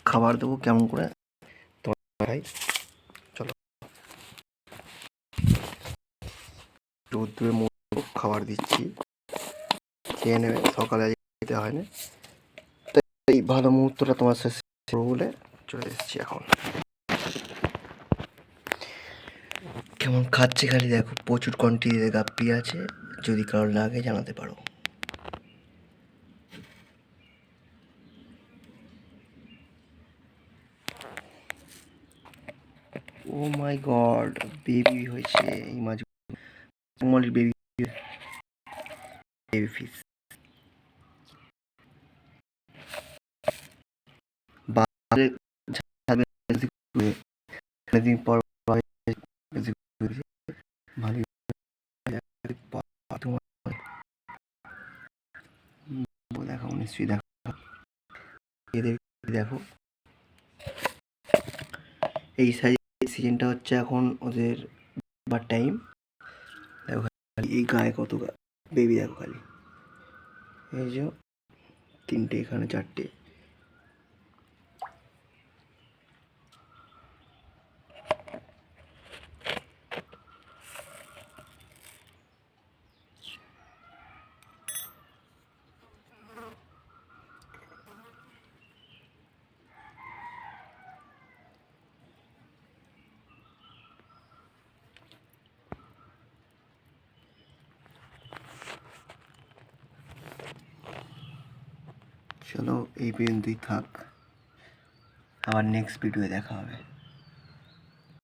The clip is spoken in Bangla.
খাবার দেবো কেমন করে তোমার ভাই। চলো রোদ্দুরে খাবার দিচ্ছি, খেয়ে নেবে। সকালে যেতে হয় না, তাই এই ভালো মুহূর্তটা তোমার সাথে বলে চলে এসেছি। এখন কেমন খাচ্ছে খালি দেখো, প্রচুর কোয়ান্টিটিতে গাপ্পি আছে, যদি কারোর লাগে জানাতে পারো। ও মাই গড, বেবি হয়েছে এই মাছ, বেবি বেবি ফিশ। অনেকদিন পর ভালোই দেখো, নিশ্চয়ই দেখো, এদের দেখো। এই সিজনটা হচ্ছে এখন ওদের বার টাইম। দেখো এই গায়ে কত বেবি, দেখো খালি এই যে তিনটে, এখানে চারটে। চলো এই পর্যন্তই থাক, আবার নেক্সট ভিডিও দেখা হবে।